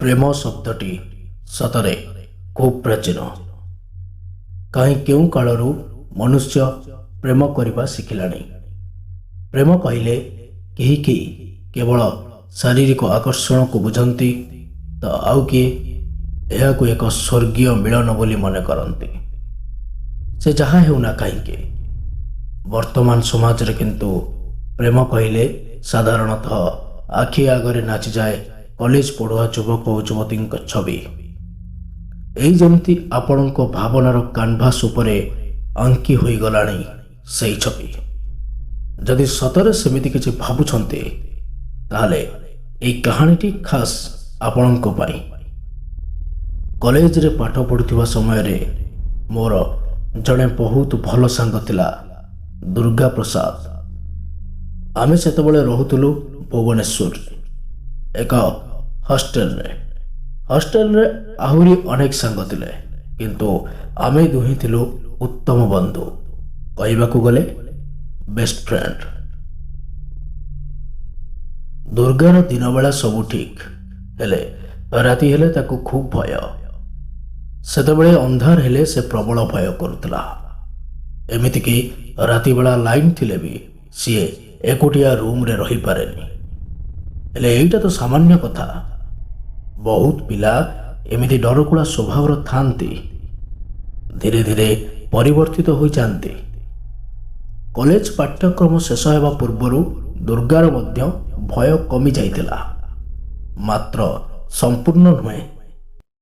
ପ୍ରେମ ଶବ୍ଦଟି ସତରେ ଖୁବ୍ ପ୍ରାଚୀନ। କାହିଁ କେଉଁ କାଳରୁ ମନୁଷ୍ୟ ପ୍ରେମ କରିବା ଶିଖିଲାଣି। ପ୍ରେମ କହିଲେ କେହି କେହି କେବଳ ଶାରୀରିକ ଆକର୍ଷଣକୁ ବୁଝନ୍ତି, ତ ଆଉ କିଏ ଏହାକୁ ଏକ ସ୍ୱର୍ଗୀୟ ମିଳନ ବୋଲି ମନେ କରନ୍ତି। ସେ ଯାହା ହେଉନା କାହିଁକି, ବର୍ତ୍ତମାନ ସମାଜରେ କିନ୍ତୁ ପ୍ରେମ କହିଲେ ସାଧାରଣତଃ ଆଖି ଆଗରେ ନାଚିଯାଏ କଲେଜ ପଢ଼ୁଆ ଯୁବକ ଓ ଯୁବତୀଙ୍କ ଛବି। ଏଇ ଯେମିତି ଆପଣଙ୍କ ଭାବନାର କାନଭାସ ଉପରେ ଆଙ୍କି ହୋଇଗଲାଣି ସେଇ ଛବି। ଯଦି ସତରେ ସେମିତି କିଛି ଭାବୁଛନ୍ତି, ତାହେଲେ ଏଇ କାହାଣୀଟି ଖାସ୍ ଆପଣଙ୍କ ପାଇଁ। କଲେଜରେ ପାଠ ପଢ଼ୁଥିବା ସମୟରେ ମୋର ଜଣେ ବହୁତ ଭଲ ସାଙ୍ଗ ଥିଲା, ଦୁର୍ଗା ପ୍ରସାଦ। ଆମେ ସେତେବେଳେ ରହୁଥିଲୁ ଭୁବନେଶ୍ୱରରେ ଏକ ହଷ୍ଟେଲରେ ଆହୁରି ଅନେକ ସାଙ୍ଗ ଥିଲେ, କିନ୍ତୁ ଆମେ ଦୁହେଁ ଥିଲୁ ଉତ୍ତମ ବନ୍ଧୁ, କହିବାକୁ ଗଲେ ବେଷ୍ଟ ଫ୍ରେଣ୍ଡ। ଦୁର୍ଗାର ଦିନବେଳା ସବୁ ଠିକ୍, ହେଲେ ରାତି ହେଲେ ତାକୁ ଖୁବ୍ ଭୟ। ସେତେବେଳେ ଅନ୍ଧାର ହେଲେ ସେ ପ୍ରବଳ ଭୟ କରୁଥିଲା। ଏମିତିକି ରାତିବେଳା ଲାଇନ୍ ଥିଲେ ବି ସିଏ ଏକୁଟିଆ ରୁମ୍ରେ ରହିପାରେନି। ହେଲେ ଏଇଟା ତ ସାମାନ୍ୟ କଥା। ବହୁତ ପିଲା ଏମିତି ଡରକୁଳା ସ୍ୱଭାବର ଥାନ୍ତି, ଧୀରେ ଧୀରେ ପରିବର୍ତ୍ତିତ ହୋଇଯାଆନ୍ତି। କଲେଜ ପାଠ୍ୟକ୍ରମ ଶେଷ ହେବା ପୂର୍ବରୁ ଦୁର୍ଗାର ମଧ୍ୟ ଭୟ କମି ଯାଇଥିଲା, ମାତ୍ର ସମ୍ପୂର୍ଣ୍ଣ ନୁହେଁ,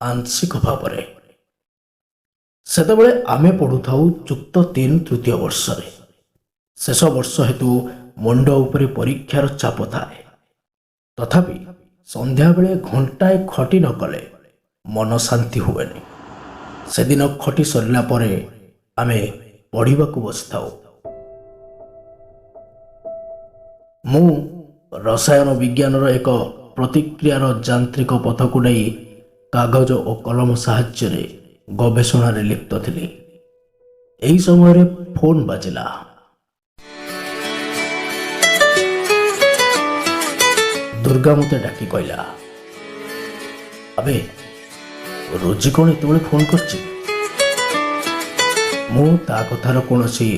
ଆଂଶିକ ଭାବରେ। ସେତେବେଳେ ଆମେ ପଢ଼ୁଥାଉ ଯୁକ୍ତ 3 ତୃତୀୟ ବର୍ଷରେ। ଶେଷ ବର୍ଷ ହେତୁ ମୁଣ୍ଡ ଉପରେ ପରୀକ୍ଷାର ଚାପ ଥାଏ। ତଥାପି ସନ୍ଧ୍ୟାବେଳେ ଘଣ୍ଟାଏ ଖଟି ନ କଲେ ମନ ଶାନ୍ତି ହୁଏନି। ସେଦିନ ଖଟି ସରିଲା ପରେ ଆମେ ପଢ଼ିବାକୁ ବସିଥାଉ। ମୁଁ ରସାୟନ ବିଜ୍ଞାନର ଏକ ପ୍ରତିକ୍ରିୟାର ଯାନ୍ତ୍ରିକ ପଥକୁ ନେଇ କାଗଜ ଓ କଲମ ସାହାଯ୍ୟରେ ଗବେଷଣାରେ ଲିପ୍ତ ଥିଲି। ଏହି ସମୟରେ ଫୋନ୍ ବାଜିଲା। ଦୁର୍ଗା ମୋତେ ଡାକି କହିଲା, ଆବେ ରୋଜି କ'ଣ ଏତେବେଳେ ଫୋନ୍ କରିଛି? ମୁଁ ତା କଥାର କୌଣସି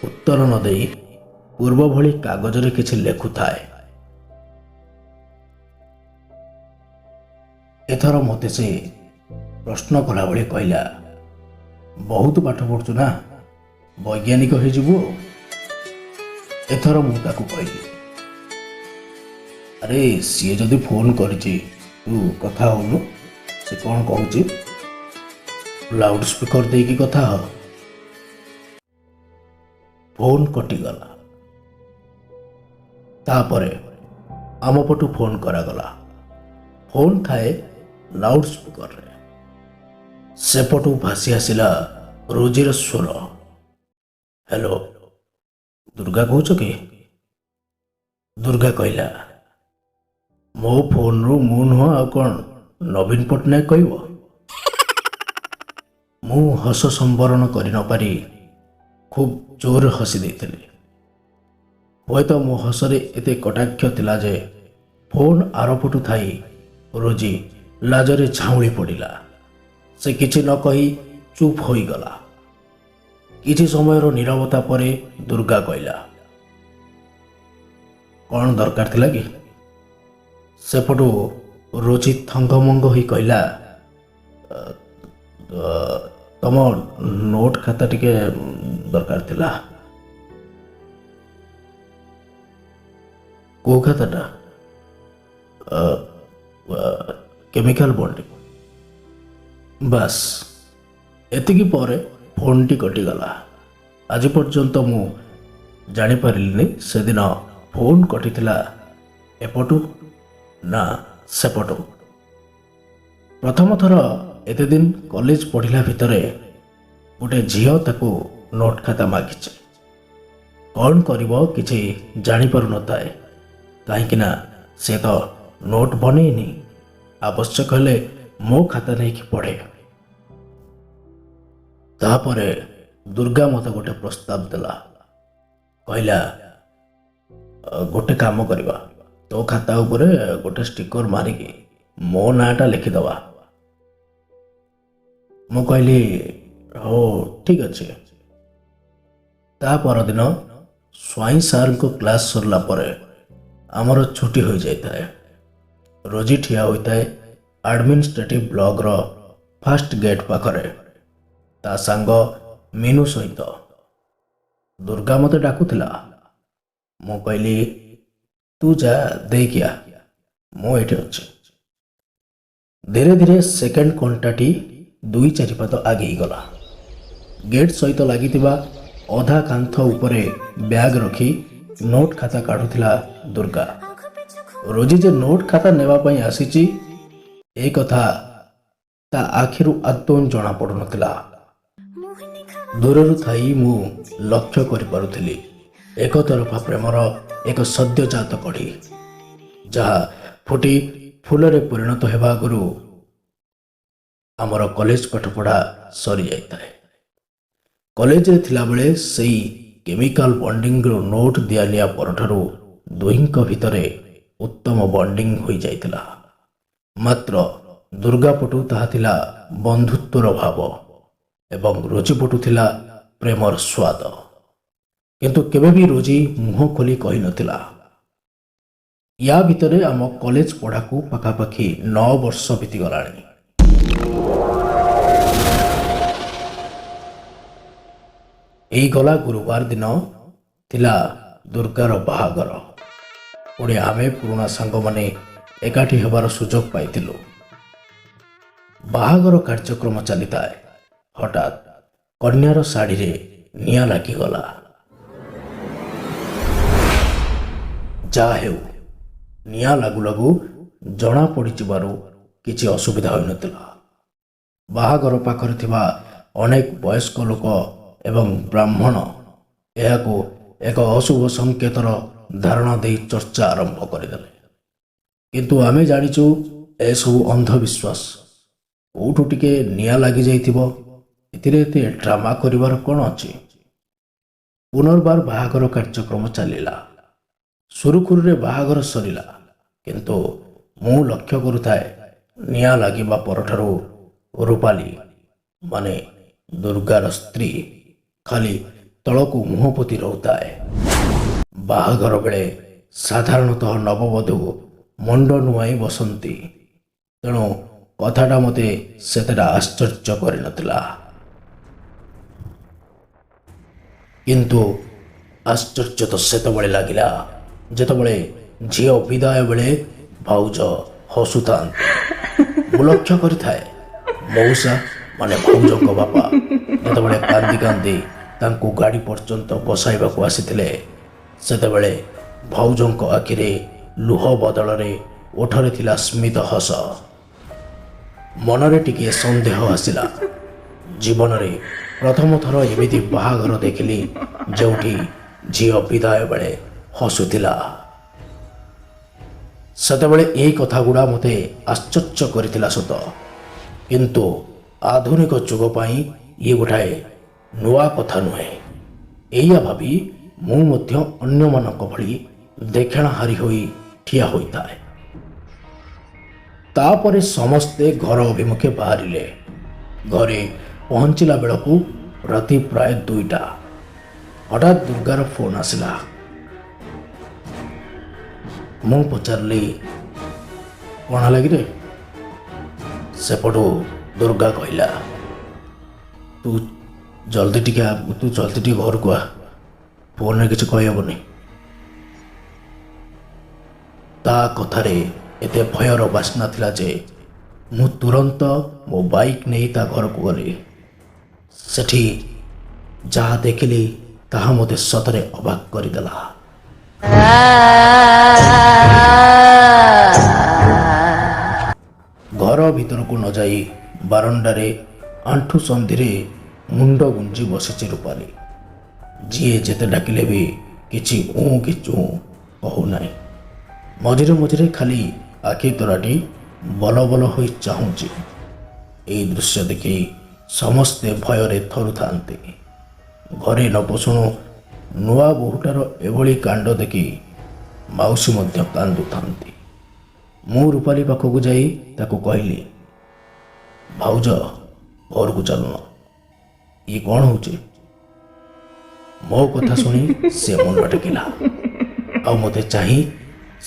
ଉତ୍ତର ନ ଦେଇ ପୂର୍ବ ଭଳି କାଗଜରେ କିଛି ଲେଖୁଥାଏ। ଏଥର ମୋତେ ସେ ପ୍ରଶ୍ନ କଲା ଭଳି କହିଲା, ବହୁତ ପାଠ ପଢ଼ୁଛୁ ନା, ବୈଜ୍ଞାନିକ ହେଇଯିବୁ ଆଉ। ଏଥର ମୁଁ ତାକୁ କହିଲି, ଆରେ ସିଏ ଯଦି ଫୋନ୍ କରିଛି, ତୁ କଥା ହଉନୁ, ସେ କ'ଣ କହୁଛି ଲାଉଡ୍ ସ୍ପିକର ଦେଇକି କଥା ହ। ଫୋନ୍ କଟିଗଲା। ତାପରେ ଆମ ପଟୁ ଫୋନ୍ କରାଗଲା। ଫୋନ୍ ଥାଏ ଲାଉଡ୍ ସ୍ପିକରରେ। ସେପଟୁ ଭାସି ଆସିଲା ରୋଜିର ସ୍ୱର। ହ୍ୟାଲୋ, ଦୁର୍ଗା କହୁଛ କି? ଦୁର୍ଗା କହିଲା, ମୋ ଫୋନ୍ରୁ ମୁଁ ନୁହଁ ଆଉ କ'ଣ ନବୀନ ପଟ୍ଟନାୟକ କହିବ? ମୁଁ ହସ ସମ୍ବରଣ କରି ନ ପାରି ଖୁବ୍ ଜୋରରେ ହସି ଦେଇଥିଲି। ହୁଏତ ମୋ ହସରେ ଏତେ କଟାକ୍ଷ ଥିଲା ଯେ ଫୋନ୍ ଆରପଟୁ ଥାଇ ରୋଜି ଲାଜରେ ଝାଉଁଳି ପଡ଼ିଲା। ସେ କିଛି ନ କହି ଚୁପ୍ ହୋଇଗଲା। କିଛି ସମୟର ନୀରବତା ପରେ ଦୁର୍ଗା କହିଲା, କ'ଣ ଦରକାର ଥିଲା କି? ସେପଟୁ ରୋଜି ଥଙ୍ଗମଙ୍ଗ ହୋଇ କହିଲା, ତମ ନୋଟ୍ ଖାତା ଟିକେ ଦରକାର ଥିଲା। କୋଉ ଖାତାଟା? Chemical bonding. ବାସ୍, ଏତିକି ପରେ ଫୋନ୍ଟି କଟିଗଲା। ଆଜି ପର୍ଯ୍ୟନ୍ତ ମୁଁ ଜାଣିପାରିଲିନି ସେଦିନ ଫୋନ୍ କଟିଥିଲା ଏପଟୁ ନା ସେପଟୁ। ପ୍ରଥମ ଥର ଏତେ ଦିନ କଲେଜ ପଢ଼ିଲା ଭିତରେ ଗୋଟେ ଝିଅ ତାକୁ ନୋଟ୍ ଖାତା ମାଗିଛି। କ'ଣ କରିବ କିଛି ଜାଣିପାରୁନଥାଏ, କାହିଁକି ନା ସେ ତ ନୋଟ୍ ବନେଇନି। ଆବଶ୍ୟକ ହେଲେ ମୋ ଖାତା ନେଇକି ପଢ଼େ। ତାପରେ ଦୁର୍ଗା ମୋତେ ଗୋଟେ ପ୍ରସ୍ତାବ ଦେଲା। କହିଲା, ଗୋଟେ କାମ କରିବା, ତୋ ଖାତା ଉପରେ ଗୋଟେ ଷ୍ଟିକର ମାରିକି ମୋ ନାଁଟା ଲେଖିଦେବା। ମୁଁ କହିଲି ହଉ ଠିକ୍ ଅଛି। ତା ପରଦିନ ସ୍ୱାଇଁ ସାର୍ଙ୍କ କ୍ଲାସ୍ ସରିଲା ପରେ ଆମର ଛୁଟି ହୋଇଯାଇଥାଏ। ରୋଜି ଠିଆ ହୋଇଥାଏ ଆଡମିନିଷ୍ଟ୍ରେଟିଭ୍ ବ୍ଲକର ଫାଷ୍ଟ ଗେଟ୍ ପାଖରେ ତା ସାଙ୍ଗ ମିନୁ ସହିତ। ଦୁର୍ଗା ମୋତେ ଡାକୁଥିଲା। ମୁଁ କହିଲି ତୁ ଯା ଦେଇକି ଆ, ମୁଁ ଏଇଠି ଅଛି। ଧୀରେ ଧୀରେ ସେକେଣ୍ଡ କଣ୍ଟାଟି 2-4 ପାଦ ଆଗେଇ ଗଲା। ଗେଟ୍ ସହିତ ଲାଗିଥିବା ଅଧା କାନ୍ଥ ଉପରେ ବ୍ୟାଗ୍ ରଖି ନୋଟ୍ ଖାତା କାଢୁଥିଲା ଦୁର୍ଗା। ରୋଜି ଯେ ନୋଟ୍ ଖାତା ନେବା ପାଇଁ ଆସିଛି ଏ କଥା ତା ଆଖିରୁ ଆଦୌ ଜଣା ପଡୁନଥିଲା। ଦୂରରୁ ଥାଇ ମୁଁ ଲକ୍ଷ୍ୟ କରିପାରୁଥିଲି ଏକତରଫା ପ୍ରେମର ଏକ ସଦ୍ୟଜାତ କଢ଼ି, ଯାହା ଫୁଟି ଫୁଲରେ ପରିଣତ ହେବା ଆଗରୁ ଆମର କଲେଜ ପାଠପଢ଼ା ସରିଯାଇଥାଏ। କଲେଜରେ ଥିଲାବେଳେ ସେଇ କେମିକାଲ ବଣ୍ଡିଂର ନୋଟ୍ ଦିଆନିଆ ପରଠାରୁ ଦୁହିଁଙ୍କ ଭିତରେ ଉତ୍ତମ ବଣ୍ଡିଂ ହୋଇଯାଇଥିଲା। ମାତ୍ର ଦୁର୍ଗା ପଟୁ ତାହା ଥିଲା ବନ୍ଧୁତ୍ୱର ଭାବ ଏବଂ ରୋଜି ପଟୁ ଥିଲା ପ୍ରେମର ସ୍ୱାଦ। କିନ୍ତୁ କେବେ ବି ରୋଜି ମୁହଁ ଖୋଲି କହିନଥିଲା। ୟା ଭିତରେ ଆମ କଲେଜ ପଢ଼ାକୁ ପାଖାପାଖି 9 ବର୍ଷ ବିତିଗଲାଣି। ଏଇ ଗଲା ଗୁରୁବାର ଦିନ ଥିଲା ଦୁର୍ଗାର ବାହାଘର। ପୁଣି ଆମେ ପୁରୁଣା ସାଙ୍ଗମାନେ ଏକାଠି ହେବାର ସୁଯୋଗ ପାଇଥିଲୁ। ବାହାଘର କାର୍ଯ୍ୟକ୍ରମ ଚାଲିଥାଏ। ହଠାତ୍ କନ୍ୟାର ଶାଢ଼ୀରେ ନିଆଁ ଲାଗିଗଲା। ଯାହା ହେଉ ନିଆଁ ଲାଗୁ ଲାଗୁ ଜଣା ପଡ଼ିଯିବାରୁ କିଛି ଅସୁବିଧା ହୋଇନଥିଲା। ବାହାଘର ପାଖରେ ଥିବା ଅନେକ ବୟସ୍କ ଲୋକ ଏବଂ ବ୍ରାହ୍ମଣ ଏହାକୁ ଏକ ଅଶୁଭ ସଂକେତର ଧାରଣା ଦେଇ ଚର୍ଚ୍ଚା ଆରମ୍ଭ କରିଦେଲେ। କିନ୍ତୁ ଆମେ ଜାଣିଛୁ ଏସବୁ ଅନ୍ଧବିଶ୍ୱାସ। କୋଉଠୁ ଟିକେ ନିଆଁ ଲାଗିଯାଇଥିବ, ଏଥିରେ ଏତେ ଡ୍ରାମା କରିବାର କ'ଣ ଅଛି? ପୁନର୍ବାର ବାହାଘର କାର୍ଯ୍ୟକ୍ରମ ଚାଲିଲା। ସୁରୁଖୁରୁରେ ବାହାଘର ସରିଲା। କିନ୍ତୁ ମୁଁ ଲକ୍ଷ୍ୟ କରୁଥାଏ ନିଆଁ ଲାଗିବା ପରଠାରୁ ରୂପାଲି ମାନେ ଦୁର୍ଗାର ସ୍ତ୍ରୀ ଖାଲି ତଳକୁ ମୁହଁ ପୋତି ରହୁଥାଏ। ବାହାଘର ବେଳେ ସାଧାରଣତଃ ନବବଧୂ ମୁଣ୍ଡ ନୁଆଇଁ ବସନ୍ତି, ତେଣୁ କଥାଟା ମୋତେ ସେତେଟା ଆଶ୍ଚର୍ଯ୍ୟ କରିନଥିଲା। କିନ୍ତୁ ଆଶ୍ଚର୍ଯ୍ୟ ତ ସେତେବେଳେ ଲାଗିଲା ଯେତେବେଳେ ଝିଅ ବିଦାୟ ବେଳେ ଭାଉଜ ହସୁଥାନ୍ତି। ମୁଁ ଲକ୍ଷ୍ୟ କରିଥାଏ ମଉସା ମାନେ ଭାଉଜଙ୍କ ବାପା ଯେତେବେଳେ କାନ୍ଦି କାନ୍ଦି ତାଙ୍କୁ ଗାଡ଼ି ପର୍ଯ୍ୟନ୍ତ ବସାଇବାକୁ ଆସିଥିଲେ, ସେତେବେଳେ ଭାଉଜଙ୍କ ଆଖିରେ ଲୁହ ବଦଳରେ ଓଠରେ ଥିଲା ସ୍ମିତ ହସ। ମନରେ ଟିକିଏ ସନ୍ଦେହ ଆସିଲା। ଜୀବନରେ ପ୍ରଥମ ଥର ଏମିତି ବାହାଘର ଦେଖିଲି ଯେଉଁଠି ଝିଅ ବିଦାୟ ବେଳେ ହସୁଥିଲା। ସେତେବେଳେ ଏଇ କଥାଗୁଡ଼ା ମୋତେ ଆଶ୍ଚର୍ଯ୍ୟ କରିଥିଲା ସତ, କିନ୍ତୁ ଆଧୁନିକ ଯୁଗ ପାଇଁ ଇଏ ଗୋଟାଏ ନୂଆ କଥା ନୁହେଁ। ଏଇଆ ଭାବି ମୁଁ ମଧ୍ୟ ଅନ୍ୟମାନଙ୍କ ଭଳି ଦେଖଣାହାରି ହୋଇ ଠିଆ ହୋଇଥାଏ। ତାପରେ ସମସ୍ତେ ଘର ଅଭିମୁଖେ ବାହାରିଲେ। ଘରେ ପହଞ୍ଚିଲା ବେଳକୁ ରାତି ପ୍ରାୟ 2ଟା। ହଠାତ୍ ଦୁର୍ଗାର ଫୋନ୍ ଆସିଲା। ମୁଁ ପଚାରିଲି କ'ଣ ହେଲା କିରେ? ସେପଟୁ ଦୁର୍ଗା କହିଲା ତୁ ଜଲ୍ଦି ଟିକେ ଘରକୁ ଆ, ଫୋନରେ କିଛି କହିହେବନି। ତା କଥାରେ ଏତେ ଭୟର ବାସ୍ନା ଥିଲା ଯେ ମୁଁ ତୁରନ୍ତ ମୋ ବାଇକ୍ ନେଇ ତା ଘରକୁ ଗଲି। ସେଠି ଯାହା ଦେଖିଲି ତାହା ମୋତେ ସତରେ ଅବାକ୍ କରିଦେଲା। ଘର ଭିତରକୁ ନ ଯାଇ ବାରଣ୍ଡାରେ ଆଣ୍ଠୁ ସନ୍ଧିରେ ମୁଣ୍ଡ ଗୁଞ୍ଜି ବସିଛି ରୂପାଲି। ଯିଏ ଯେତେ ଡାକିଲେ ବି କିଛି କି ଚୁଁ କହୁନାହିଁ। ମଝିରେ ମଝିରେ ଖାଲି ଆଖି ତରାଟି ବଲ ବଲ ହୋଇ ଚାହୁଁଛି। ଏଇ ଦୃଶ୍ୟ ଦେଖି ସମସ୍ତେ ଭୟରେ ଥରୁଥାନ୍ତି। ଘରେ ନ ପଶୁଣୁ ନୂଆ ବୋହୂଟାର ଏଭଳି କାଣ୍ଡ ଦେଖି ମାଉସୀ ମଧ୍ୟ କାନ୍ଦୁଥାନ୍ତି। ମୁଁ ରୂପାଲି ପାଖକୁ ଯାଇ ତାକୁ କହିଲି, ଭାଉଜ ଘରକୁ ଚାଲୁନ, ଇଏ କ'ଣ ହେଉଛି? ମୋ କଥା ଶୁଣି ସେ ମୁଣ୍ଡ ଟେକିଲା ଆଉ ମୋତେ ଚାହିଁ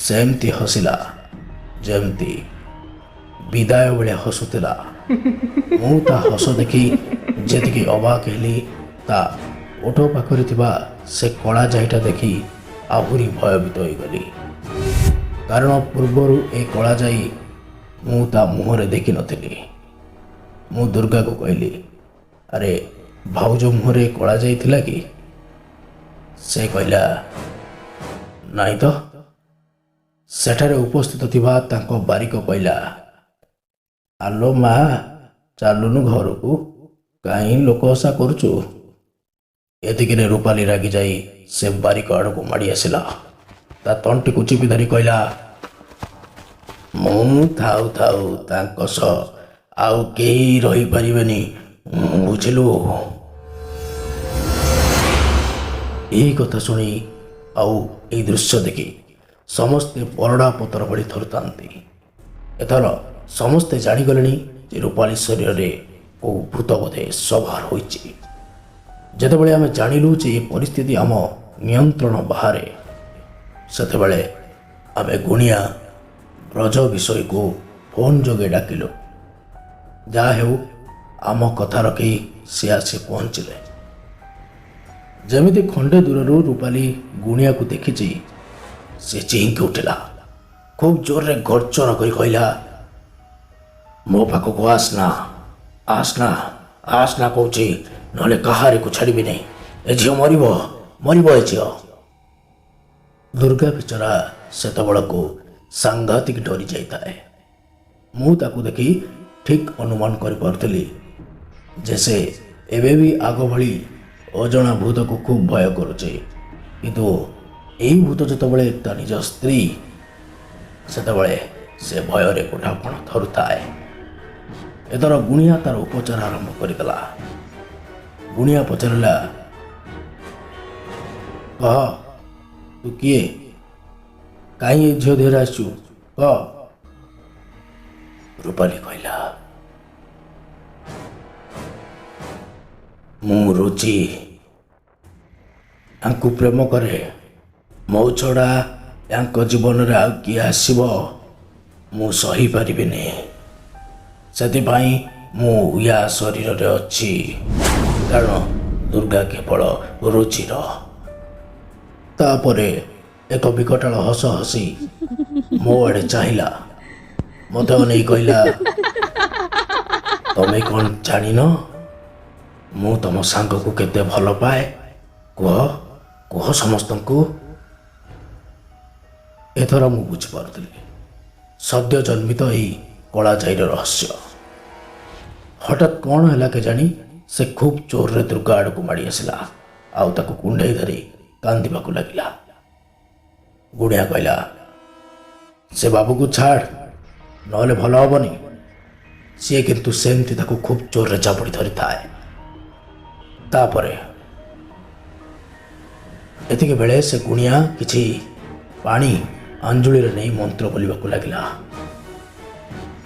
ସେମିତି ହସିଲା ଯେମିତି ବିଦାୟ ବେଳେ ହସୁଥିଲା। ମୁଁ ତା ହସ ଦେଖି ଯେତିକି ଅବାକ ହେଲି, ତା ଓଠ ପାଖରେ ଥିବା ସେ କଳା ଯାଇଟା ଦେଖି ଆହୁରି ଭୟଭୀତ ହୋଇଗଲି। କାରଣ ପୂର୍ବରୁ ଏ କଳା ଯାଇ ମୁଁ ତା ମୁହଁରେ ଦେଖିନଥିଲି। ମୁଁ ଦୁର୍ଗାକୁ କହିଲି, ଆରେ ଭାଉଜ ମୁହଁରେ କଳା ଯାଇଥିଲା କି? ସେ କହିଲା, ନାଇଁ ତ। ସେଠାରେ ଉପସ୍ଥିତ ଥିବା ତାଙ୍କ ବାରିକ କହିଲା, ଆଲୋ ମା, ଚାଲୁନୁ ଘରକୁ, କାହିଁ ଲୋକ ହସା କରୁଛୁ? ଏତିକିରେ ରୂପାଲି ରାଗି ଯାଇ ସେ ବାରିକ ଆଡ଼କୁ ମାଡ଼ି ଆସିଲା। ତା ତଣ୍ଟିକୁ ଚିପି ଧରି କହିଲା, ମୁଁ ଥାଉ ଥାଉ ତାଙ୍କ ସହ ଆଉ କେହି ରହିପାରିବେନି, ବୁଝିଲୁ? ଏହି କଥା ଶୁଣି ଆଉ ଏହି ଦୃଶ୍ୟ ଦେଖି ସମସ୍ତେ ପରଡ଼ା ପତର ଭଳି ଥରୁଥାନ୍ତି। ଏଥର ସମସ୍ତେ ଜାଣିଗଲେଣି ଯେ ରୂପାଲି ଶରୀରରେ କେଉଁ ଭୂତ ବୋଧେ ସବାର ହୋଇଛି। ଯେତେବେଳେ ଆମେ ଜାଣିଲୁ ଯେ ଏ ପରିସ୍ଥିତି ଆମ ନିୟନ୍ତ୍ରଣ ବାହାରେ, ସେତେବେଳେ ଆମେ ଗୁଣିଆ ବ୍ରଜ ବିଷୟକୁ ଫୋନ୍ ଯୋଗେ ଡାକିଲୁ। ଯାହା ହେଉ ଆମ କଥା ରଖି ସେ ଆସି ପହଞ୍ଚିଲେ। ଯେମିତି ଖଣ୍ଡେ ଦୂରରୁ ରୂପାଲି ଗୁଣିଆକୁ ଦେଖିଛି, ସେ ଚିହିଁକି ଉଠିଲା। ଖୁବ୍ ଜୋରରେ ଗର୍ଜନ କରି କହିଲା, ମୋ ପାଖକୁ ଆସନା, ଆସନା, ଆସନା କହୁଛି, ନହେଲେ କାହାରିକୁ ଛାଡ଼ିବିନି। ଏ ଝିଅ ମରିବ, ମରିବ ଏ ଝିଅ। ଦୁର୍ଗା ବିଚରା ସେତେବେଳକୁ ସାଂଘାତିକ ଡରି ଯାଇଥାଏ। ମୁଁ ତାକୁ ଦେଖି ଠିକ୍ ଅନୁମାନ କରିପାରୁଥିଲି ଯେ ସେ ଏବେ ବି ଆଗ ଭଳି ଅଜଣା ଭୂତକୁ ଖୁବ୍ ଭୟ କରୁଛି। କିନ୍ତୁ ଏଇ ଭୂତ ଯେତେବେଳେ ତା ନିଜ ସ୍ତ୍ରୀ, ସେତେବେଳେ ସେ ଭୟରେ ଗୋଟାପଣ ଥରୁଥାଏ। ଏଥର ଗୁଣିଆ ତାର ଉପଚାର ଆରମ୍ଭ କରିଦେଲା। ଗୁଣିଆ ପଚାରିଲା, କହ ତୁ କିଏ? କାହିଁ ଏ ଝିଅ ଦେହରେ ଆସିଛୁ, କହ। ରୂପାଲି କହିଲା, ମୁଁ ରୁଚି, ୟାଙ୍କୁ ପ୍ରେମ କରେ। ମୋ ଛଡ଼ା ୟାଙ୍କ ଜୀବନରେ ଆଉ କିଏ ଆସିବ ମୁଁ ସହିପାରିବିନି। ସେଥିପାଇଁ ମୁଁ ୟା ଶରୀରରେ ଅଛି, କାରଣ ଦୁର୍ଗା କେବଳ ରୁଚିର। ତାପରେ ଏକ ବିକଟାଳ ହସ ହସି ମୋ ଆଡ଼େ ଚାହିଁଲା। ମୋତେ ଅନେଇ କହିଲା, ତମେ କ'ଣ ଜାଣିନ ମୁଁ ତମ ସାଙ୍ଗକୁ କେତେ ଭଲ ପାଏ? କୁହ, କୁହ ସମସ୍ତଙ୍କୁ। ଏଥର ମୁଁ ବୁଝିପାରୁଥିଲି ସଦ୍ୟ ଜନ୍ମିତ ଏହି କଳାଜାଇର ରହସ୍ୟ। ହଠାତ୍ କ'ଣ ହେଲା କେଜାଣି ସେ ଖୁବ୍ ଜୋରରେ ଦୁର୍ଗା ଆଡ଼କୁ ମାଡ଼ି ଆସିଲା ଆଉ ତାକୁ କୁଣ୍ଢେଇ ଧରି କାନ୍ଦିବାକୁ ଲାଗିଲା। ଗୁଣିଆ କହିଲା, ସେ ବାବୁକୁ ଛାଡ଼, ନହେଲେ ଭଲ ହବନି। ସିଏ କିନ୍ତୁ ସେମିତି ତାକୁ ଖୁବ୍ ଜୋରରେ ଜାବୁଡ଼ି ଧରିଥାଏ। ତାପରେ ଏତିକି ବେଳେ ସେ ଗୁଣିଆ କିଛି ପାଣି ଆଞ୍ଜୁଳିରେ ନେଇ ମନ୍ତ୍ର ବୋଲିବାକୁ ଲାଗିଲା।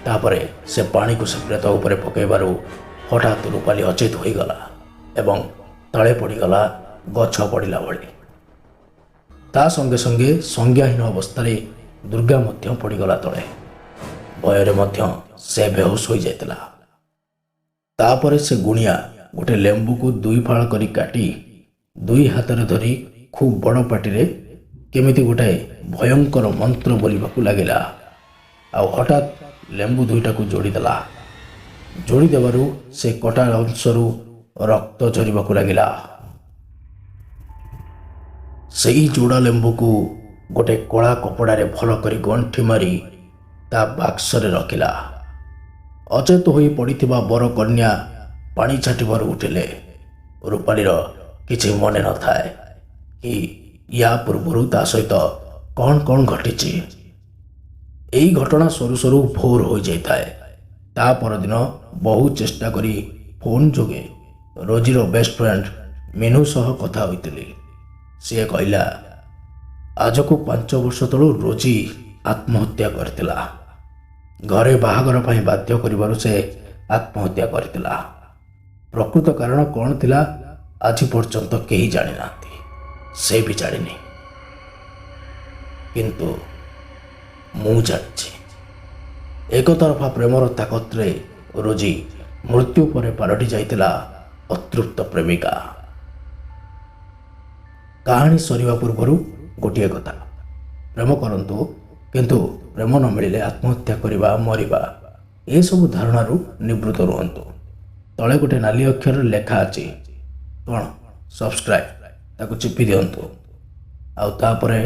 ତାପରେ ସେ ପାଣିକୁ ସେ ପ୍ରେତ ଉପରେ ପକାଇବାରୁ ହଠାତ୍ ରୂପାଲି ଅଚେତ ହୋଇଗଲା ଏବଂ ତଳେ ପଡ଼ିଗଲା ଗଛ ପଡ଼ିଲା ଭଳି। ତା ସଙ୍ଗେ ସଙ୍ଗେ ସଂଜ୍ଞାହୀନ ଅବସ୍ଥାରେ ଦୁର୍ଗା ମଧ୍ୟ ପଡ଼ିଗଲା ତଳେ। ଭୟରେ ମଧ୍ୟ ସେ ବେହୋସ ହୋଇଯାଇଥିଲା। ତାପରେ ସେ ଗୁଣିଆ ଗୋଟେ ଲେମ୍ବୁକୁ 2 ଫାଳ କରି କାଟି 2 ହାତରେ ଧରି ଖୁବ୍ ବଡ଼ ପାଟିରେ କେମିତି ଗୋଟାଏ ଭୟଙ୍କର ମନ୍ତ୍ର ବୋଲିବାକୁ ଲାଗିଲା ଆଉ ହଠାତ୍ ଲେମ୍ବୁ 2ଟାକୁ ଯୋଡ଼ିଦେଲା। ଯୋଡ଼ି ଦେବାରୁ ସେ କଟା ଅଂଶରୁ ରକ୍ତ ଝରିବାକୁ ଲାଗିଲା। ସେହି ଯୋଡ଼ା ଲେମ୍ବୁକୁ ଗୋଟେ କଳା କପଡ଼ାରେ ଭଲ କରି ଗଣ୍ଠି ମାରି ତା ବାକ୍ସରେ ରଖିଲା। ଅଚେତ ହୋଇ ପଡ଼ିଥିବା ବର କନ୍ୟା ପାଣି ଛାଟିବାରୁ ଉଠିଲେ। ରୂପାଲିର କିଛି ମନେ ନଥାଏ କି ୟା ପୂର୍ବରୁ ତା ସହିତ କ'ଣ କ'ଣ ଘଟିଛି। ଏହି ଘଟଣା ସରୁ ସରୁ ଭୋର ହୋଇଯାଇଥାଏ। ତା ପରଦିନ ବହୁ ଚେଷ୍ଟା କରି ଫୋନ୍ ଯୋଗେ ରୋଜିର ବେଷ୍ଟ ଫ୍ରେଣ୍ଡ ମିନୁ ସହ କଥା ହୋଇଥିଲି। ସିଏ କହିଲା, ଆଜକୁ 5 ବର୍ଷ ତଳୁ ରୋଜି ଆତ୍ମହତ୍ୟା କରିଥିଲା। ଘରେ ବାହାଘର ପାଇଁ ବାଧ୍ୟ କରିବାରୁ ସେ ଆତ୍ମହତ୍ୟା କରିଥିଲା। ପ୍ରକୃତ କାରଣ କ'ଣ ଥିଲା ଆଜି ପର୍ଯ୍ୟନ୍ତ କେହି ଜାଣିନାହାନ୍ତି, ସେ ବି ଜାଣିନି। କିନ୍ତୁ ମୁଁ ଜାଣିଛି, ଏକତରଫା ପ୍ରେମର ତାକତରେ ରୋଜି ମୃତ୍ୟୁ ପରେ ପାଲଟି ଯାଇଥିଲା ଅତୃପ୍ତ ପ୍ରେମିକା। କାହାଣୀ ସରିବା ପୂର୍ବରୁ ଗୋଟିଏ କଥା, ପ୍ରେମ କରନ୍ତୁ, କିନ୍ତୁ ପ୍ରେମ ନ ମିଳିଲେ ଆତ୍ମହତ୍ୟା କରିବା, ମରିବା ଏସବୁ ଧାରଣାରୁ ନିବୃତ୍ତ ରୁହନ୍ତୁ। ତଳେ ଗୋଟେ ନାଲି ଅକ୍ଷରରେ ଲେଖା ଅଛି, କ'ଣ ସବସ୍କ୍ରାଇବ୍, ତାକୁ ଚିପି ଦିଅନ୍ତୁ। ଆଉ ତାପରେ